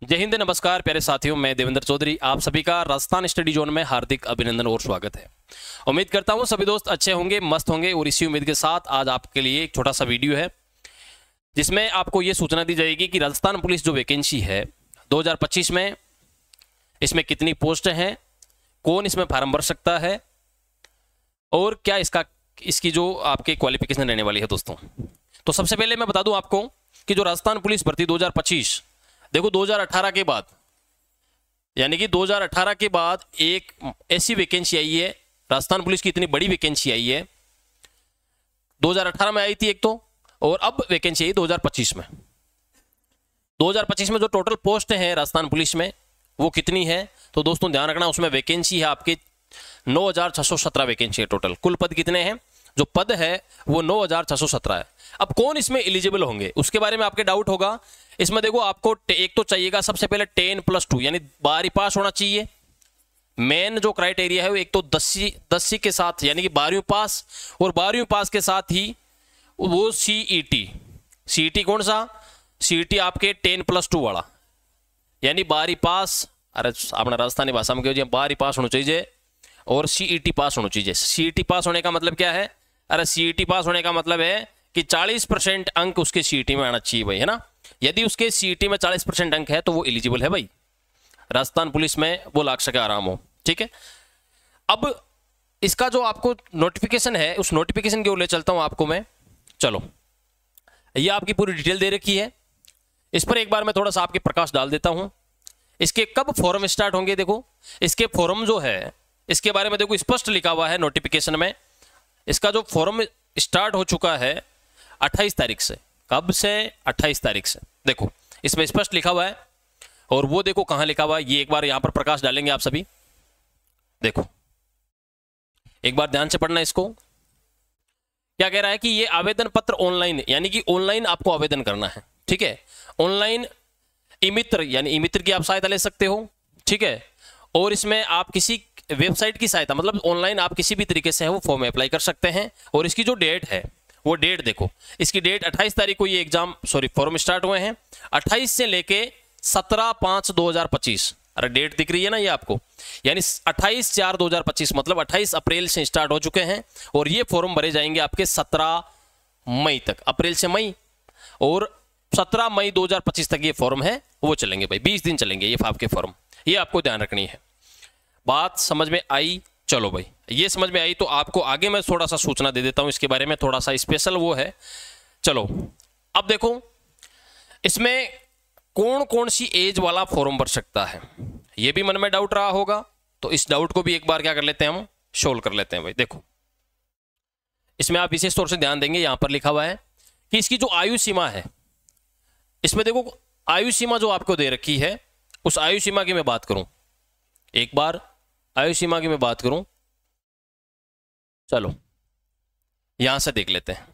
जय हिंद, नमस्कार प्यारे साथियों, मैं देवेंद्र चौधरी आप सभी का राजस्थान स्टडी जोन में हार्दिक अभिनंदन और स्वागत है। उम्मीद करता हूं सभी दोस्त अच्छे होंगे, मस्त होंगे और इसी उम्मीद के साथ आज आपके लिए एक छोटा सा वीडियो है जिसमें आपको ये सूचना दी जाएगी कि राजस्थान पुलिस जो वैकेंसी है 2025 में, इसमें कितनी पोस्ट हैं, कौन इसमें फार्म भर सकता है और क्या इसकी जो आपके क्वालिफिकेशन रहने वाली है दोस्तों। तो सबसे पहले मैं बता दूं आपको कि जो राजस्थान पुलिस भर्ती 2025, देखो 2018 के बाद, यानी कि 2018 के बाद एक ऐसी वैकेंसी आई है, राजस्थान पुलिस की इतनी बड़ी वैकेंसी आई है, 2018 में आई थी एक तो, और अब वैकेंसी आई 2025 में। 2025 में जो टोटल पोस्ट है राजस्थान पुलिस में वो कितनी है, तो दोस्तों ध्यान रखना, उसमें वैकेंसी है आपके 9617 वैकेंसी है टोटल। कुल पद कितने हैं, जो पद है वो 9617 है। अब कौन इसमें एलिजिबल होंगे उसके बारे में आपके डाउट होगा। इसमें देखो आपको एक तो चाहिएगा सबसे पहले 10+2 यानी 12वीं पास होना चाहिए। मेन जो क्राइटेरिया है वो एक तो 10वीं के साथ यानी कि 12वीं पास, और 12वीं पास के साथ ही वो सीईटी कौन सा, सीईटी आपके 10+2 वाला, यानी 12वीं पास, अरे अपना राजस्थानी भाषा में 12वीं पास होना चाहिए और सीईटी पास होना चाहिए। सीईटी पास होने का मतलब क्या है, अरे सीईटी पास होने का मतलब है कि 40% अंक उसके सीईटी में आना चाहिए भाई, है ना। यदि उसके सीईटी में 40% अंक है तो वो एलिजिबल है भाई, राजस्थान पुलिस में वो लाग सके आराम हो, ठीक है। अब इसका जो आपको नोटिफिकेशन है उस नोटिफिकेशन की ओर ले चलता हूं आपको मैं। चलो, ये आपकी पूरी डिटेल दे रखी है, इस पर एक बार मैं थोड़ा सा आपके प्रकाश डाल देता हूं। इसके कब फॉर्म स्टार्ट होंगे, देखो इसके फॉर्म जो है इसके बारे में देखो स्पष्ट लिखा हुआ है नोटिफिकेशन में। इसका जो फॉर्म स्टार्ट हो चुका है 28 तारीख से। कब से, 28 तारीख से, देखो इसमें स्पष्ट लिखा हुआ है। और वो देखो कहां लिखा हुआ है, ये एक बार यहां पर प्रकाश डालेंगे आप सभी, देखो एक बार ध्यान से पढ़ना इसको। क्या कह रहा है कि ये आवेदन पत्र ऑनलाइन, यानी कि ऑनलाइन आपको आवेदन करना है, ठीक है। ऑनलाइन ई-मित्र यानी ई-मित्र की आप सहायता ले सकते हो, ठीक है। और इसमें आप किसी वेबसाइट की सहायता, मतलब ऑनलाइन आप किसी भी तरीके से है वो फॉर्म अप्लाई कर सकते हैं। और इसकी जो डेट है वो डेट देखो, इसकी डेट 28 तारीख को ये फॉर्म स्टार्ट हुए हैं, 28 से लेके 17/5/2025, अरे डेट दिख रही है ना ये आपको, यानी 28/4/2025 मतलब 28 अप्रैल से स्टार्ट हो चुके हैं। और ये फॉर्म भरे जाएंगे आपके 17 मई तक, अप्रैल से मई, और 17 मई 2025 तक ये फॉर्म है वो चलेंगे भाई, 20 दिन चलेंगे ये आपके फॉर्म। ये आपको ध्यान रखनी है। बात समझ में आई, चलो भाई ये समझ में आई तो आपको आगे मैं थोड़ा सा सूचना दे देता हूं इसके बारे में, थोड़ा सा स्पेशल वो है। चलो अब देखो इसमें कौन कौन सी एज वाला फॉर्म भर सकता है, ये भी मन में डाउट रहा होगा, तो इस डाउट को भी एक बार क्या कर लेते हैं हम, सोल्व कर लेते हैं भाई। देखो इसमें आप विशेष तौर से ध्यान देंगे, यहां पर लिखा हुआ है कि इसकी जो आयु सीमा है, इसमें देखो आयु सीमा जो आपको दे रखी है, उस आयु सीमा की मैं बात करूं, एक बार आयु सीमा की मैं बात करूं, चलो यहां से देख लेते हैं।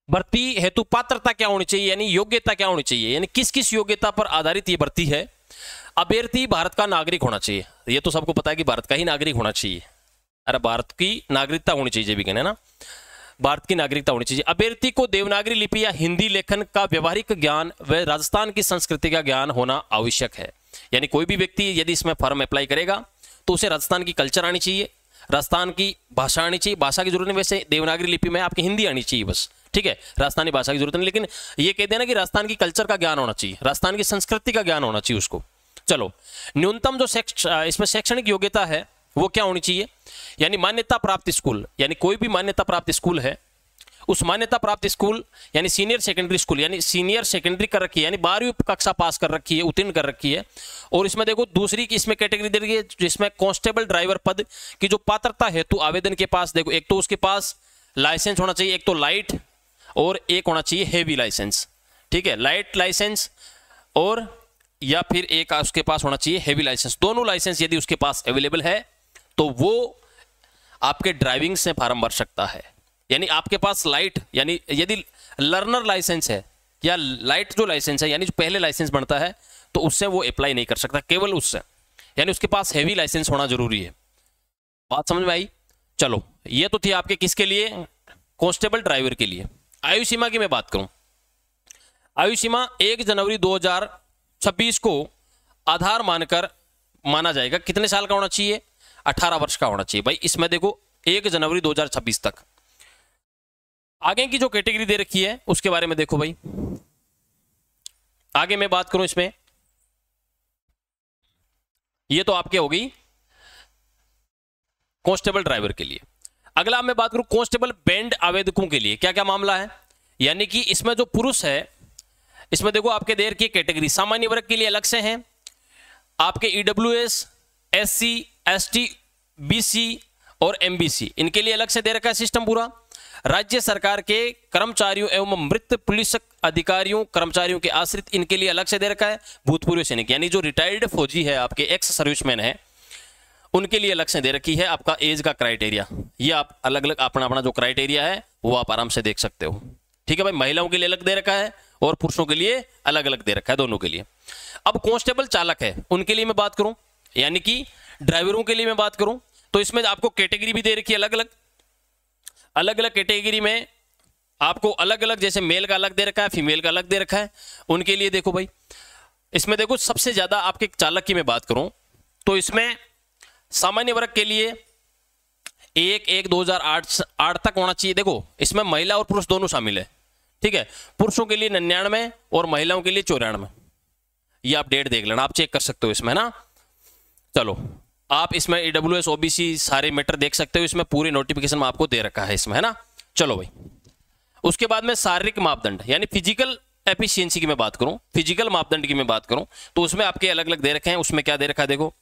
भर्ती हेतु पात्रता क्या होनी चाहिए, यानी योग्यता क्या होनी चाहिए, यानी किस किस योग्यता पर आधारित ये भर्ती है। अभ्यर्थी भारत का नागरिक होना चाहिए, ये तो सबको पता है कि भारत का ही नागरिक होना चाहिए, अरे भारत की नागरिकता होनी चाहिए भी कहना है ना, भारत की नागरिकता होनी चाहिए। अभ्यर्थी को देवनागरी लिपि या हिंदी लेखन का व्यवहारिक ज्ञान व राजस्थान की संस्कृति का ज्ञान होना आवश्यक है। यानी कोई भी व्यक्ति यदि इसमें फॉर्म अप्लाई करेगा तो उसे राजस्थान की कल्चर आनी चाहिए, राजस्थान की भाषा आनी चाहिए, भाषा की जरूरत नहीं, वैसे देवनागरी लिपि में आपकी हिंदी आनी चाहिए बस, ठीक है, राजस्थानी भाषा की जरूरत नहीं, लेकिन ये कहते हैं ना कि राजस्थान की कल्चर का ज्ञान होना चाहिए, राजस्थान की संस्कृति का ज्ञान होना चाहिए उसको। चलो न्यूनतम जो इसमें शैक्षणिक योग्यता है वो क्या होनी चाहिए, यानी मान्यता प्राप्त स्कूल, यानी कोई भी मान्यता प्राप्त स्कूल है, उस मान्यता प्राप्त स्कूल यानी सीनियर सेकेंडरी स्कूल, यानी सीनियर सेकेंडरी कर रखी है, यानी 12वीं कक्षा पास कर रखी है, उत्तीर्ण कर रखी है। और इसमें देखो दूसरी की इसमें कैटेगरी दे रही है जिसमें कांस्टेबल ड्राइवर पद की जो पात्रता हेतु आवेदन के पास, देखो एक तो उसके पास लाइसेंस होना चाहिए, एक तो लाइट और एक होना चाहिए हेवी लाइसेंस, ठीक है, लाइट लाइसेंस और या फिर एक उसके पास होना चाहिए हेवी लाइसेंस। दोनों लाइसेंस यदि उसके पास अवेलेबल है तो वो आपके ड्राइविंग से फॉर्म भर सकता है। यानी आपके पास लाइट, यानी यदि लर्नर लाइसेंस है या लाइट जो लाइसेंस है, यानी जो पहले लाइसेंस बनता है, तो उससे वो अप्लाई नहीं कर सकता, केवल उससे, यानी उसके पास हेवी लाइसेंस होना जरूरी है। बात समझ में आई। चलो ये तो थी आपके किसके लिए, कांस्टेबल ड्राइवर के लिए। आयु सीमा की मैं बात करूं, आयु सीमा 1 जनवरी 2026 को आधार मानकर माना जाएगा। कितने साल का होना चाहिए? 18 वर्ष का होना चाहिए भाई। इसमें देखो 1 जनवरी 2026 तक। आगे की जो कैटेगरी दे रखी है उसके बारे में देखो भाई। आगे मैं बात करूं इसमें, ये तो आपके हो गई कांस्टेबल ड्राइवर के लिए। अगला मैं बात करूं कांस्टेबल बैंड आवेदकों के लिए क्या क्या मामला है। यानी कि इसमें जो पुरुष है, इसमें देखो आपके देर की कैटेगरी सामान्य वर्ग के लिए अलग से हैं, आपके ईडब्ल्यूएस, एससी, एसटी, बीसी और एमबीसी इनके लिए अलग से दे रखा है सिस्टम पूरा। राज्य सरकार के कर्मचारियों एवं मृत पुलिस अधिकारियों कर्मचारियों के आश्रित इनके लिए अलग से दे रखा है। भूतपूर्व सैनिक यानी जो रिटायर्ड फौजी है, आपके एक्स सर्विसमैन है, उनके लिए अलग से दे रखी है आपका एज का क्राइटेरिया। ये आप अलग अलग अपना अपना जो क्राइटेरिया है वो आप आराम से देख सकते हो। ठीक है भाई, महिलाओं के लिए अलग दे रखा है और पुरुषों के लिए अलग अलग दे रखा है, दोनों के लिए। अब कांस्टेबल चालक है उनके लिए मैं बात करूं, यानी कि ड्राइवरों के लिए मैं बात करूं, तो इसमें आपको कैटेगरी भी दे रखी है अलग अलग कैटेगरी में आपको अलग अलग, जैसे मेल का अलग दे रखा है, फीमेल का अलग दे रखा है। उनके लिए देखो भाई, इसमें देखो सबसे ज्यादा आपके चालक की मैं बात करूं तो इसमें सामान्य वर्ग के लिए 1/1/2008 तक होना चाहिए। देखो इसमें महिला और पुरुष दोनों शामिल है। ठीक है, पुरुषों के लिए 99 और महिलाओं के लिए 94। ये आप डेट देख लेना, आप चेक कर सकते हो इसमें, है ना। चलो, आप इसमें ईडब्ल्यूएस, ओबीसी सारे मैटर देख सकते हो, इसमें पूरे नोटिफिकेशन में आपको दे रखा है इसमें, है ना। चलो भाई, उसके बाद में शारीरिक मापदंड यानी फिजिकल एफिशिएंसी की मैं बात करूं, फिजिकल मापदंड की मैं बात करूं तो उसमें आपके अलग अलग दे रखे हैं। उसमें क्या दे रखा है देखो,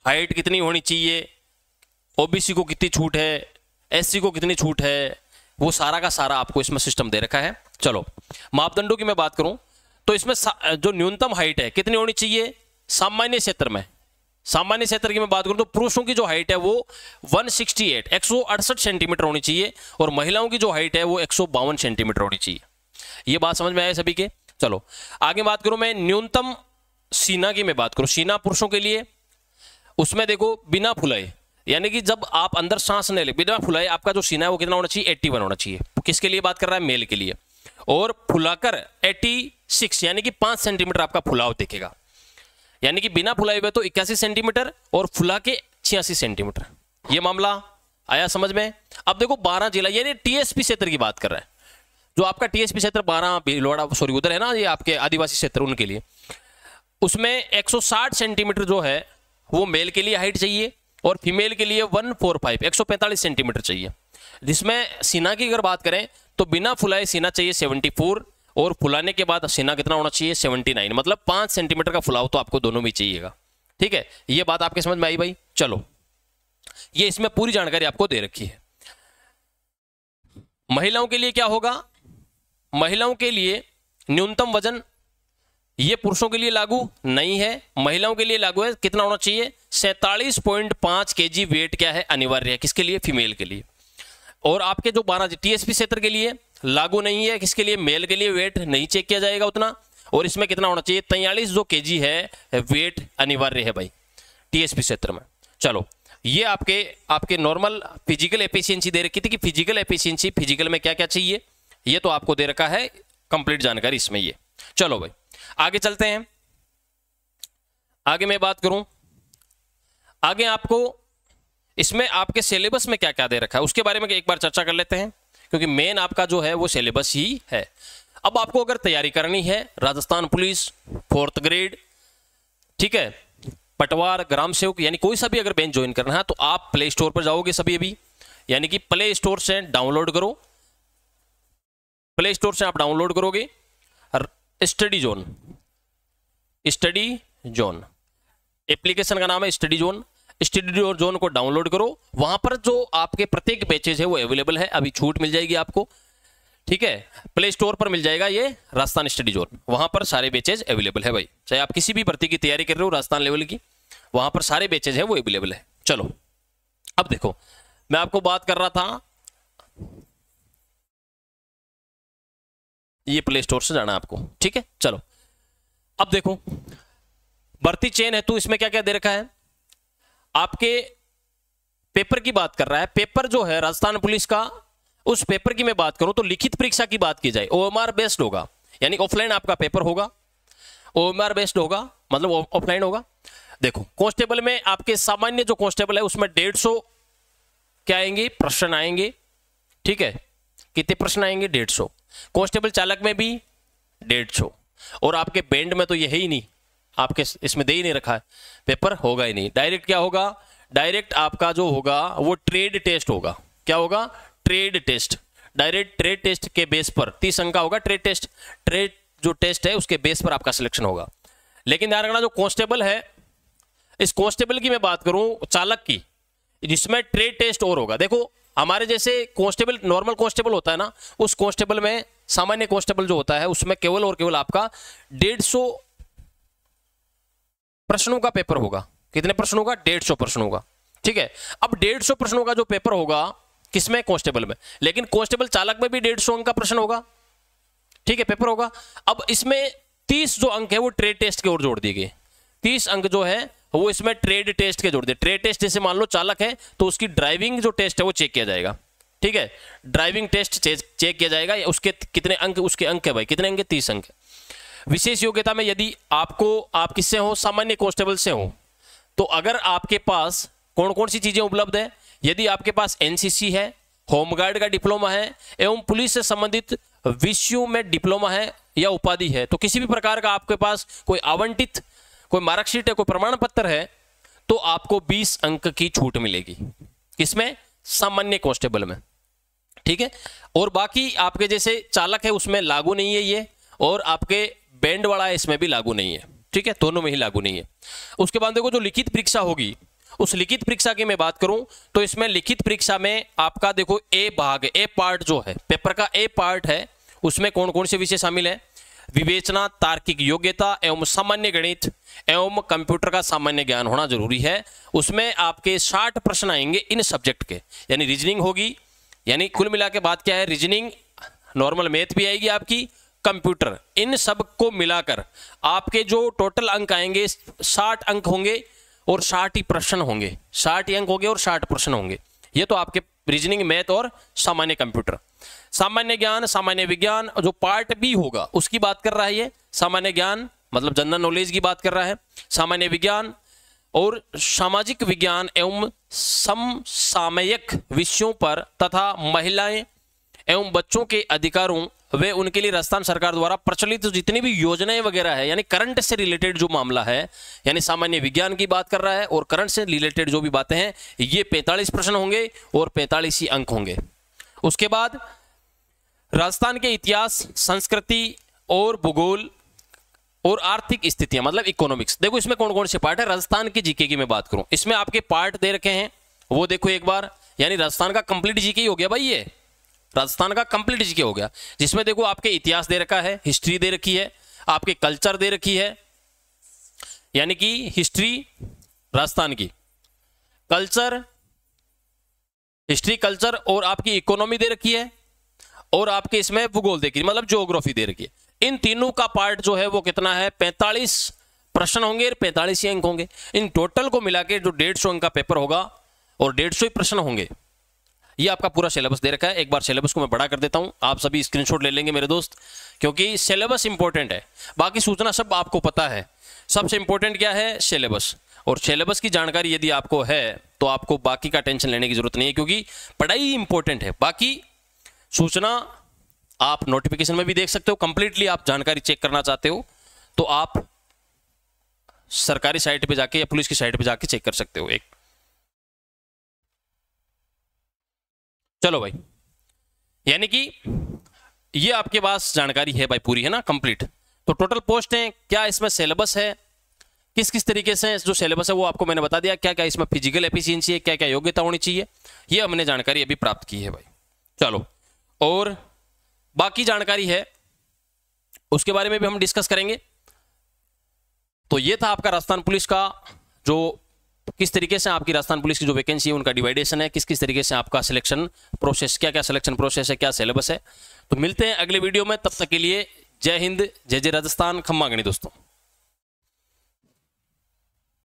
हाइट कितनी होनी चाहिए, ओबीसी को कितनी छूट है, एससी को कितनी छूट है, वो सारा का सारा आपको इसमें सिस्टम दे रखा है। चलो, मापदंडों की मैं बात करूं तो इसमें जो न्यूनतम हाइट है कितनी होनी चाहिए सामान्य क्षेत्र में, सामान्य क्षेत्र की मैं बात करूं तो पुरुषों की जो हाइट है वो 168 सेंटीमीटर होनी चाहिए और महिलाओं की जो हाइट है वो 152 सेंटीमीटर होनी चाहिए। ये बात समझ में आया सभी के। चलो आगे बात करूं मैं न्यूनतम सीना की मैं बात करूं, सीना पुरुषों के लिए, उसमें देखो बिना फुलाए, यानी कि जब आप अंदर सांस नहीं ले, बिना फुलाए आपका जो सीना है वो कितना होना चाहिए 81 होना चाहिए। किसके लिए बात कर रहा है? मेल के लिए। और फुलाकर 86 यानी कि 5 सेंटीमीटर आपका फुलाव दिखेगा, यानी कि बिना फुलाए हुए तो 81 सेंटीमीटर और फुला के 86 सेंटीमीटर। ये मामला आया समझ में। अब देखो 12 जिला यानी टीएसपी क्षेत्र की बात कर रहा है, जो आपका टीएसपी क्षेत्र 12 भीलवाड़ा सॉरी उधर है ना, ये आपके आदिवासी क्षेत्र, उनके लिए उसमें 160 सेंटीमीटर जो है वो मेल के लिए हाइट चाहिए और फीमेल के लिए 145 सेंटीमीटर चाहिए। जिसमें सीना की अगर बात करें तो बिना फुलाए सीना चाहिए 74 और फुलाने के बाद सीना कितना होना चाहिए 79, मतलब 5 सेंटीमीटर का फुलाव तो आपको दोनों में चाहिएगा। ठीक है, ये बात आपके समझ में आई भाई। चलो, ये इसमें पूरी जानकारी आपको दे रखी है। महिलाओं के लिए क्या होगा? महिलाओं के लिए न्यूनतम वजन ये पुरुषों के लिए लागू नहीं है, महिलाओं के लिए लागू है। कितना होना चाहिए? 47.5 केजी वेट क्या है अनिवार्य है, किसके लिए? फीमेल के लिए। और आपके जो 12 टीएसपी क्षेत्र के लिए लागू नहीं है, किसके लिए? मेल के लिए वेट नहीं चेक किया जाएगा उतना। और इसमें कितना होना चाहिए? 43 जो केजी है वेट अनिवार्य है भाई टीएसपी क्षेत्र में। चलो, ये आपके नॉर्मल फिजिकल एफिशिएंसी दे रखी थी कि फिजिकल एफिशिएंसी फिजिकल में क्या क्या चाहिए, ये तो आपको दे रखा है कंप्लीट जानकारी इसमें ये। चलो भाई आगे चलते हैं। आगे मैं बात करूं, आगे आपको इसमें आपके सिलेबस में क्या क्या दे रखा है उसके बारे में एक बार चर्चा कर लेते हैं, क्योंकि मेन आपका जो है वो सिलेबस ही है। अब आपको अगर तैयारी करनी है राजस्थान पुलिस 4th ग्रेड, ठीक है, पटवार, ग्राम सेवक, यानी कोई सा भी अगर बेंच ज्वाइन करना है तो आप प्ले स्टोर पर जाओगे सभी अभी, यानी कि प्ले स्टोर से डाउनलोड करो, प्ले स्टोर से आप डाउनलोड करोगे स्टडी जोन एप्लीकेशन का नाम है स्टडी जोन को डाउनलोड करो। वहां पर जो आपके प्रत्येक बैचेज है वो अवेलेबल है, अभी छूट मिल जाएगी आपको। ठीक है, प्ले स्टोर पर मिल जाएगा ये राजस्थान स्टडी जोन, वहां पर सारे बैचेज अवेलेबल है भाई। चाहे आप किसी भी भर्ती की तैयारी कर रहे हो राजस्थान लेवल की, वहां पर सारे बैचेज है वो अवेलेबल है। चलो अब देखो, मैं आपको बात कर रहा था, ये प्ले स्टोर से जाना आपको, ठीक है। चलो अब देखो, भर्ती चयन हेतु इसमें क्या क्या दे रखा है। आपके पेपर की बात कर रहा है, पेपर जो है राजस्थान पुलिस का, उस पेपर की मैं बात करूं तो लिखित परीक्षा की बात की जाए OMR बेस्ड होगा, यानी ऑफलाइन आपका पेपर होगा। OMR बेस्ड होगा, मतलब ऑफलाइन होगा। देखो कांस्टेबल में आपके सामान्य जो कांस्टेबल है उसमें 150 क्या आएंगे, प्रश्न आएंगे। ठीक है, कितने प्रश्न आएंगे, 150। कांस्टेबल चालक में भी 150, और आपके बैंड में तो यही ही नहीं, आपके इसमें दे ही नहीं रखा है, पेपर होगा ही नहीं। डायरेक्ट क्या होगा, डायरेक्ट आपका जो होगा वो ट्रेड टेस्ट होगा। क्या होगा, trade test. Direct trade test के बेस पर 30 अंक का होगा ट्रेड टेस्ट। ट्रेड जो टेस्ट है उसके बेस पर आपका सिलेक्शन होगा। लेकिन ध्यान रखना, जो कांस्टेबल है, इस कांस्टेबल की मैं बात करूं, चालक की, जिसमें ट्रेड टेस्ट और होगा। देखो हमारे जैसे कांस्टेबल, नॉर्मल कांस्टेबल होता है ना, उस कांस्टेबल में, सामान्य कांस्टेबल जो होता है उसमें केवल और केवल आपका 150 प्रश्नों का पेपर होगा। कितने प्रश्न होगा, 150 प्रश्न होगा। ठीक है, अब 150 प्रश्नों का जो पेपर होगा किसमें, कांस्टेबल में। लेकिन कांस्टेबल चालक में भी 150 अंक का प्रश्न होगा। ठीक है, पेपर होगा। अब इसमें 30 जो अंक है वो ट्रेड टेस्ट की ओर जोड़ दिए गए। 30 अंक जो है वो इसमें ट्रेड टेस्ट के जोड़ दिए। ट्रेड टेस्ट जैसे मान लो चालक है तो उसकी ड्राइविंग जो टेस्ट है वो चेक किया जाएगा। ठीक है, ड्राइविंग टेस्ट चेक किया जाएगा। उसके कितने अंक, उसके अंक है भाई, कितने अंक, 30 अंक। विशेष योग्यता में यदि आपको, आप किससे हो, सामान्य कांस्टेबल से हो, तो अगर आपके पास कौन कौन सी चीजें उपलब्ध है, यदि आपके पास NCC है, होमगार्ड का डिप्लोमा है, एवं पुलिस से संबंधित विषयों में डिप्लोमा है या उपाधि है, तो किसी भी प्रकार का आपके पास कोई आवंटित कोई मार्कशीट है, कोई प्रमाण पत्र है, तो आपको 20 अंक की छूट मिलेगी। किसमें, सामान्य कांस्टेबल में। ठीक है, और बाकी आपके जैसे चालक है उसमें लागू नहीं है ये, और आपके बैंड वाला है इसमें भी लागू नहीं है। ठीक है, दोनों में ही लागू नहीं है। उसके बाद देखो जो लिखित परीक्षा होगी, उस लिखित परीक्षा की मैं बात करूं तो इसमें लिखित परीक्षा में आपका देखो ए भाग, ए पार्ट जो है पेपर का, ए पार्ट है, उसमें कौन कौन से विषय शामिल है, विवेचना, तार्किक योग्यता एवं सामान्य गणित एवं कंप्यूटर का सामान्य ज्ञान होना जरूरी है। उसमें आपके 60 प्रश्न आएंगे इन सब्जेक्ट के, यानी रीजनिंग होगी, यानी कुल मिला के बात क्या है, रीजनिंग, नॉर्मल मैथ भी आएगी आपकी, कंप्यूटर, इन सब को मिलाकर आपके जो टोटल अंक आएंगे 60 अंक होंगे और 60 ही प्रश्न होंगे। 60 ही अंक होंगे और 60 प्रश्न होंगे। ये तो आपके रीजनिंग, मैथ और सामान्य कंप्यूटर। सामान्य ज्ञान, सामान्य विज्ञान जो पार्ट बी होगा उसकी बात कर रहा है ये। सामान्य ज्ञान मतलब जनरल नॉलेज की बात कर रहा है। सामान्य विज्ञान और सामाजिक विज्ञान एवं समसामयिक विषयों पर तथा महिलाएं एवं बच्चों के अधिकारों वे उनके लिए राजस्थान सरकार द्वारा प्रचलित जितनी भी योजनाएं वगैरह है, यानी करंट से रिलेटेड जो मामला है, यानी सामान्य विज्ञान की बात कर रहा है, और करंट से रिलेटेड जो भी बातें हैं, ये 45 प्रश्न होंगे और 45 ही अंक होंगे। उसके बाद राजस्थान के इतिहास, संस्कृति और भूगोल और आर्थिक स्थितियां मतलब इकोनॉमिक्स। देखो इसमें कौन कौन से पार्ट है, राजस्थान की जीके की मैं बात करूं, इसमें आपके पार्ट दे रखे हैं, वो देखो एक बार, यानी राजस्थान का कंप्लीट जीके ही हो गया भाई, ये राजस्थान का कंप्लीट जीके हो गया, जिसमें देखो आपके इतिहास दे रखा है, हिस्ट्री दे रखी है, आपके कल्चर दे रखी है, यानी कि हिस्ट्री राजस्थान की, कल्चर, हिस्ट्री कल्चर, और आपकी इकोनॉमी दे रखी है, और आपके इसमें भूगोल देखिए मतलब ज्योग्राफी दे रखी है। इन तीनों का पार्ट जो है वो कितना है, 45 प्रश्न होंगे और 45 ही अंक होंगे। इन टोटल को मिला के जो 150 अंक का पेपर होगा और 150 ही प्रश्न होंगे। ये आपका पूरा सिलेबस दे रखा है। एक बार सिलेबस को मैं बड़ा कर देता हूं, आप सभी स्क्रीनशॉट ले लेंगे मेरे दोस्त, क्योंकि सिलेबस इंपॉर्टेंट है, बाकी सूचना सब आपको पता है। सबसे इंपॉर्टेंट क्या है, सिलेबस, और सिलेबस की जानकारी यदि आपको है तो आपको बाकी का टेंशन लेने की जरूरत नहीं है, क्योंकि पढ़ाई इंपॉर्टेंट है। बाकी सूचना आप नोटिफिकेशन में भी देख सकते हो, कंप्लीटली आप जानकारी चेक करना चाहते हो तो आप सरकारी साइट पे जाके या पुलिस की साइट पे जाके चेक कर सकते हो। एक चलो भाई, यानी कि ये आपके पास जानकारी है भाई पूरी, है ना, कंप्लीट। तो टोटल पोस्ट है, क्या इसमें सिलेबस है, किस किस तरीके से जो सिलेबस है वो आपको मैंने बता दिया, क्या क्या इसमें फिजिकल एफिशिएंसी है, क्या क्या योग्यता होनी चाहिए, ये हमने जानकारी अभी प्राप्त की है भाई। चलो, और बाकी जानकारी है उसके बारे में भी हम डिस्कस करेंगे। तो ये था आपका राजस्थान पुलिस का जो किस तरीके से आपकी राजस्थान पुलिस की जो वैकेंसी है उनका डिवाइडेशन है, किस किस तरीके से आपका सिलेक्शन प्रोसेस, क्या क्या सिलेक्शन प्रोसेस है, क्या सिलेबस है। तो मिलते हैं अगले वीडियो में, तब तक के लिए जय हिंद, जय जय राजस्थान, खम्मा गणी दोस्तों।